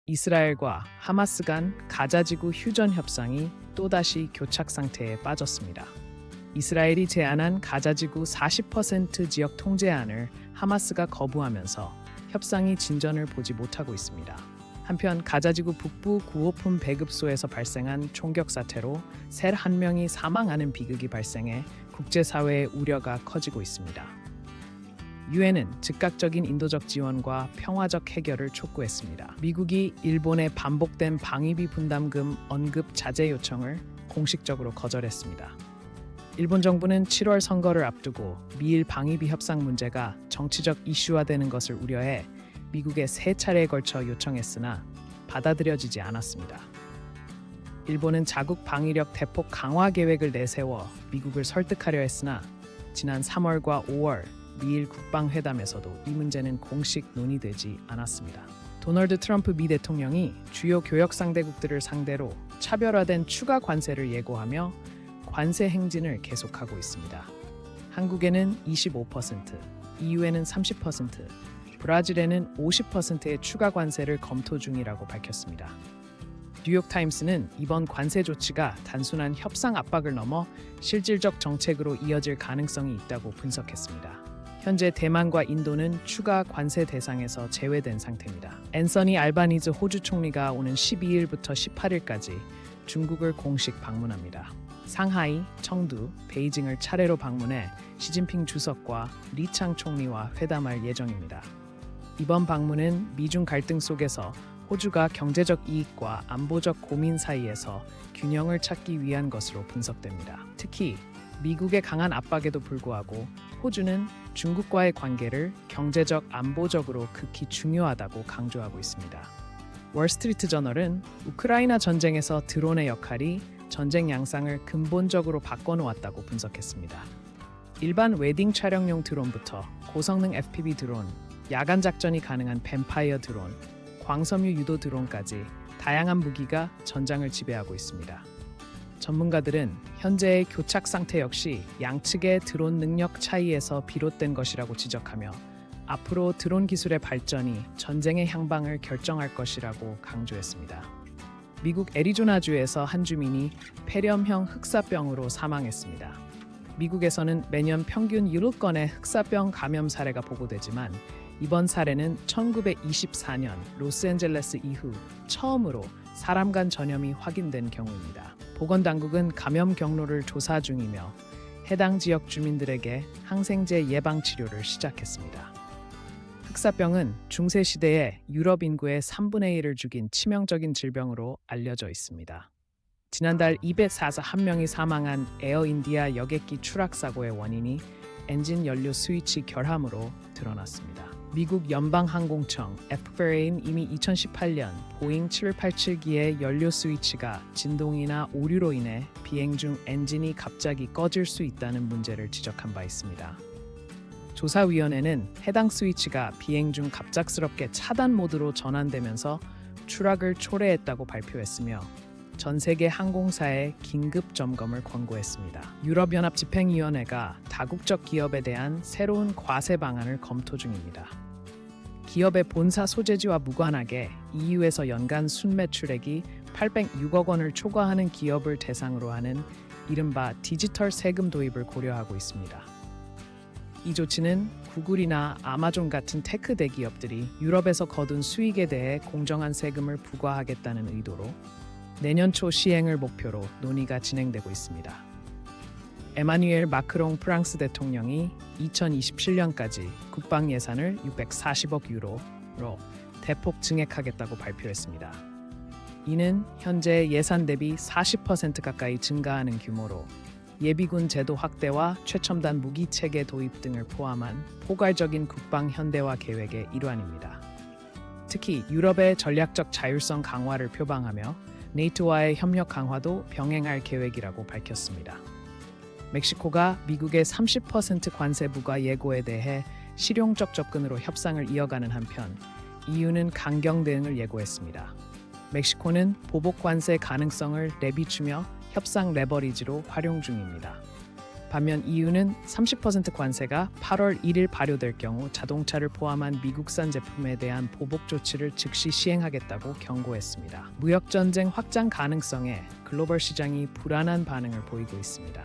이스라엘과 하마스 간 가자지구 휴전 협상이 또다시 교착 상태에 빠졌습니다. 이스라엘이 제안한 가자지구 40% 지역 통제안을 하마스가 거부하면서 협상이 진전을 보지 못하고 있습니다. 한편 가자지구 북부 구호품 배급소에서 발생한 총격 사태로 셀 한 명이 사망하는 비극이 발생해 국제사회의 우려가 커지고 있습니다. 유엔은 즉각적인 인도적 지원과 평화적 해결을 촉구했습니다. 미국이 일본의 반복된 방위비 분담금 언급 자제 요청을 공식적으로 거절했습니다. 일본 정부는 7월 선거를 앞두고 미일 방위비 협상 문제가 정치적 이슈화되는 것을 우려해 미국에 3차례에 걸쳐 요청했으나 받아들여지지 않았습니다. 일본은 자국 방위력 대폭 강화 계획을 내세워 미국을 설득하려 했으나 지난 3월과 5월 미일 국방회담에서도 이 문제는 공식 논의되지 않았습니다. 도널드 트럼프 미 대통령이 주요 교역 상대국들을 상대로 차별화된 추가 관세를 예고하며 관세 행진을 계속하고 있습니다. 한국에는 25%, EU에는 30%, 브라질에는 50%의 추가 관세를 검토 중이라고 밝혔습니다. 뉴욕타임스는 이번 관세 조치가 단순한 협상 압박을 넘어 실질적 정책으로 이어질 가능성이 있다고 분석했습니다. 현재 대만과 인도는 추가 관세 대상에서 제외된 상태입니다. 앤서니 알바니즈 호주 총리가 오는 12일부터 18일까지 중국을 공식 방문합니다. 상하이, 청두, 베이징을 차례로 방문해 시진핑 주석과 리창 총리와 회담할 예정입니다. 이번 방문은 미중 갈등 속에서 호주가 경제적 이익과 안보적 고민 사이에서 균형을 찾기 위한 것으로 분석됩니다. 특히 미국의 강한 압박에도 불구하고 호주는 중국과의 관계를 경제적, 안보적으로 극히 중요하다고 강조하고 있습니다. 월스트리트 저널은 우크라이나 전쟁에서 드론의 역할이 전쟁 양상을 근본적으로 바꿔놓았다고 분석했습니다. 일반 웨딩 촬영용 드론부터 고성능 FPV 드론, 야간 작전이 가능한 뱀파이어 드론, 광섬유 유도 드론까지 다양한 무기가 전장을 지배하고 있습니다. 전문가들은 현재의 교착 상태 역시 양측의 드론 능력 차이에서 비롯된 것이라고 지적하며 앞으로 드론 기술의 발전이 전쟁의 향방을 결정할 것이라고 강조했습니다. 미국 애리조나주에서 한 주민이 폐렴형 흑사병으로 사망했습니다. 미국에서는 매년 평균 7건의 흑사병 감염 사례가 보고되지만 이번 사례는 1924년 로스앤젤레스 이후 처음으로 사람 간 전염이 확인된 경우입니다. 보건당국은 감염 경로를 조사 중이며 해당 지역 주민들에게 항생제 예방 치료를 시작했습니다. 흑사병은 중세시대에 유럽 인구의 3분의 1을 죽인 치명적인 질병으로 알려져 있습니다. 지난달 이베 사자 1명이 사망한 에어인디아 여객기 추락사고의 원인이 엔진 연료 스위치 결함으로 드러났습니다. 미국 연방항공청 FAA는 이미 2018년 보잉 787기의 연료 스위치가 진동이나 오류로 인해 비행 중 엔진이 갑자기 꺼질 수 있다는 문제를 지적한 바 있습니다. 조사위원회는 해당 스위치가 비행 중 갑작스럽게 차단 모드로 전환되면서 추락을 초래했다고 발표했으며 전 세계 항공사의 긴급 점검을 권고했습니다. 유럽연합 집행위원회가 다국적 기업에 대한 새로운 과세 방안을 검토 중입니다. 기업의 본사 소재지와 무관하게 EU에서 연간 순매출액이 806억 원을 초과하는 기업을 대상으로 하는 이른바 디지털 세금 도입을 고려하고 있습니다. 이 조치는 구글이나 아마존 같은 테크 대기업들이 유럽에서 거둔 수익에 대해 공정한 세금을 부과하겠다는 의도로 내년 초 시행을 목표로 논의가 진행되고 있습니다. 에마뉘엘 마크롱 프랑스 대통령이 2027년까지 국방 예산을 640억 유로로 대폭 증액하겠다고 발표했습니다. 이는 현재 예산 대비 40% 가까이 증가하는 규모로 예비군 제도 확대와 최첨단 무기 체계 도입 등을 포함한 포괄적인 국방 현대화 계획의 일환입니다. 특히 유럽의 전략적 자율성 강화를 표방하며 네이토와의 협력 강화도 병행할 계획이라고 밝혔습니다. 멕시코가 미국의 30% 관세 부과 예고에 대해 실용적 접근으로 협상을 이어가는 한편 EU는 강경 대응을 예고했습니다. 멕시코는 보복 관세 가능성을 내비추며 협상 레버리지로 활용 중입니다. 반면 EU는 30% 관세가 8월 1일 발효될 경우 자동차를 포함한 미국산 제품에 대한 보복 조치를 즉시 시행하겠다고 경고했습니다. 무역 전쟁 확장 가능성에 글로벌 시장이 불안한 반응을 보이고 있습니다.